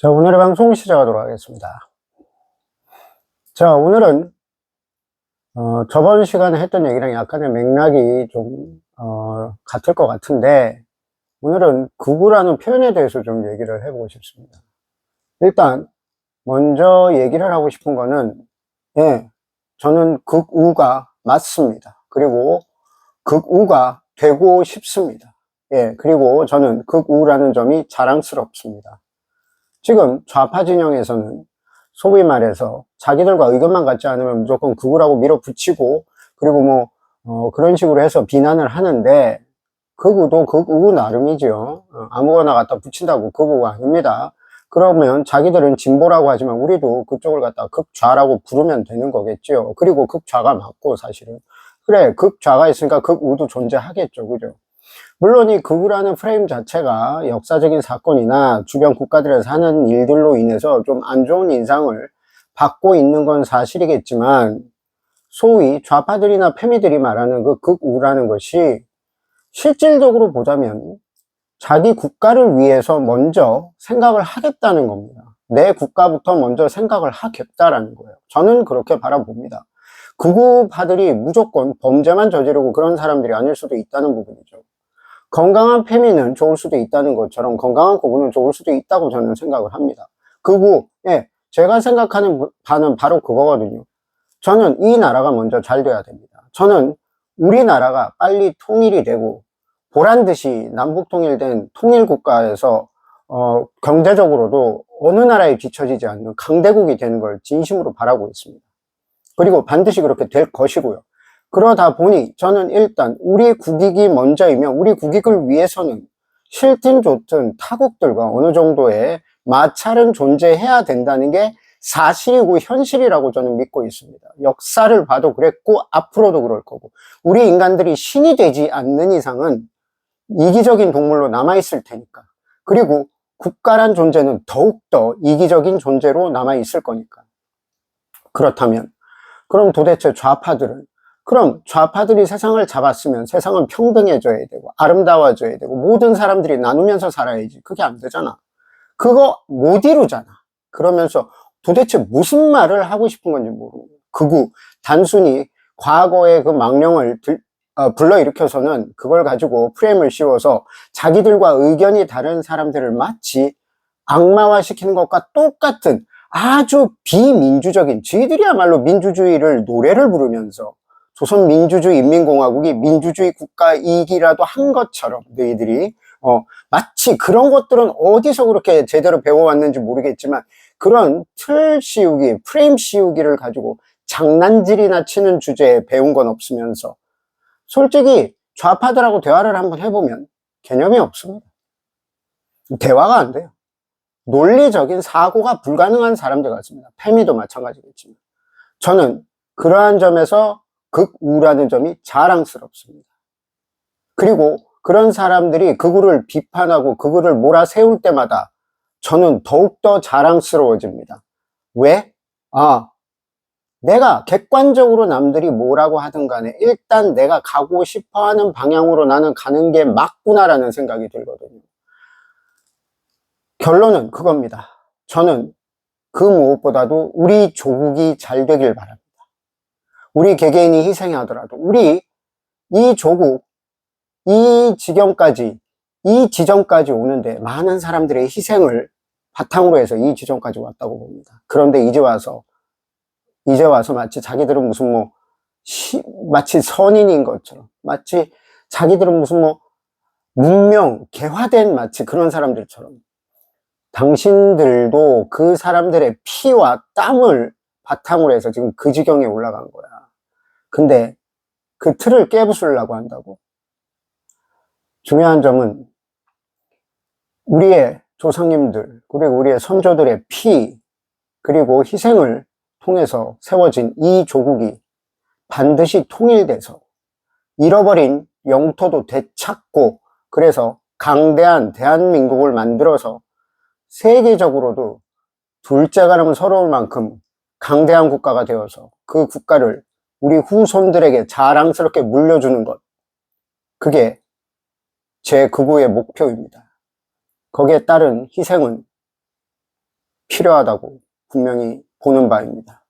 자, 오늘의 방송 시작하도록 하겠습니다. 자, 오늘은 저번 시간에 했던 얘기랑 약간의 맥락이 좀 같을 것 같은데, 오늘은 극우라는 표현에 대해서 좀 얘기를 해보고 싶습니다. 일단 먼저 얘기를 하고 싶은 거는, 저는 극우가 맞습니다. 그리고 극우가 되고 싶습니다. 그리고 저는 극우라는 점이 자랑스럽습니다. 지금 좌파 진영에서는 소위 말해서 자기들과 의견만 같지 않으면 무조건 극우라고 밀어붙이고, 그리고 그런 식으로 해서 비난을 하는데, 극우도 극우 나름이죠. 아무거나 갖다 붙인다고 극우가 아닙니다. 그러면 자기들은 진보라고 하지만 우리도 그쪽을 갖다 극좌라고 부르면 되는 거겠죠. 그리고 극좌가 맞고, 사실은 그래, 극좌가 있으니까 극우도 존재하겠죠. 그죠? 물론 이 극우라는 프레임 자체가 역사적인 사건이나 주변 국가들에서 하는 일들로 인해서 좀 안 좋은 인상을 받고 있는 건 사실이겠지만, 소위 좌파들이나 패미들이 말하는 그 극우라는 것이 실질적으로 보자면 자기 국가를 위해서 먼저 생각을 하겠다는 겁니다. 내 국가부터 먼저 생각을 하겠다라는 거예요. 저는 그렇게 바라봅니다. 극우파들이 무조건 범죄만 저지르고 그런 사람들이 아닐 수도 있다는 부분이죠. 건강한 패미는 좋을 수도 있다는 것처럼 건강한 극우는 좋을 수도 있다고 저는 생각을 합니다. 극우, 제가 생각하는 바는 바로 그거거든요. 저는 이 나라가 먼저 잘 돼야 됩니다. 저는 우리나라가 빨리 통일이 되고 보란듯이 남북 통일된 통일국가에서 경제적으로도 어느 나라에 뒤처지지 않는 강대국이 되는 걸 진심으로 바라고 있습니다. 그리고 반드시 그렇게 될 것이고요. 그러다 보니 저는 일단 우리 국익이 먼저이면 우리 국익을 위해서는 싫든 좋든 타국들과 어느 정도의 마찰은 존재해야 된다는 게 사실이고 현실이라고 저는 믿고 있습니다. 역사를 봐도 그랬고 앞으로도 그럴 거고, 우리 인간들이 신이 되지 않는 이상은 이기적인 동물로 남아있을 테니까, 그리고 국가란 존재는 더욱더 이기적인 존재로 남아있을 거니까. 그렇다면 그럼 도대체 그럼 좌파들이 세상을 잡았으면 세상은 평등해져야 되고 아름다워져야 되고 모든 사람들이 나누면서 살아야지. 그게 안 되잖아. 그거 못 이루잖아. 그러면서 도대체 무슨 말을 하고 싶은 건지 모르고, 극우, 단순히 과거의 그 망령을 불러일으켜서는 그걸 가지고 프레임을 씌워서 자기들과 의견이 다른 사람들을 마치 악마화시키는 것과 똑같은 아주 비민주적인, 저희들이야말로 민주주의를 노래를 부르면서 조선민주주의인민공화국이 민주주의 국가이기라도 한 것처럼 너희들이 마치 그런 것들은 어디서 그렇게 제대로 배워왔는지 모르겠지만 그런 틀 씌우기, 프레임 씌우기를 가지고 장난질이나 치는 주제에 배운 건 없으면서, 솔직히 좌파들하고 대화를 한번 해보면 개념이 없습니다. 대화가 안 돼요. 논리적인 사고가 불가능한 사람들 같습니다. 패미도 마찬가지겠지만 저는 그러한 점에서 극우라는 점이 자랑스럽습니다. 그리고 그런 사람들이 극우를 비판하고 극우를 몰아세울 때마다 저는 더욱더 자랑스러워집니다. 왜? 내가 객관적으로 남들이 뭐라고 하든 간에 일단 내가 가고 싶어하는 방향으로 나는 가는 게 맞구나라는 생각이 들거든요. 결론은 그겁니다. 저는 그 무엇보다도 우리 조국이 잘 되길 바랍니다. 우리 개개인이 희생하더라도 우리 이 조국, 이 지점까지 오는데 많은 사람들의 희생을 바탕으로 해서 이 지점까지 왔다고 봅니다. 그런데 이제 와서 마치 자기들은 무슨 마치 선인인 것처럼, 마치 자기들은 무슨 문명, 개화된 마치 그런 사람들처럼, 당신들도 그 사람들의 피와 땀을 바탕으로 해서 지금 그 지경에 올라간 거야. 근데 그 틀을 깨부수려고 한다고? 중요한 점은 우리의 조상님들, 그리고 우리의 선조들의 피, 그리고 희생을 통해서 세워진 이 조국이 반드시 통일돼서 잃어버린 영토도 되찾고, 그래서 강대한 대한민국을 만들어서 세계적으로도 둘째가라면 서러울 만큼 강대한 국가가 되어서 그 국가를 우리 후손들에게 자랑스럽게 물려주는 것, 그게 제 극우의 목표입니다. 거기에 따른 희생은 필요하다고 분명히 보는 바입니다.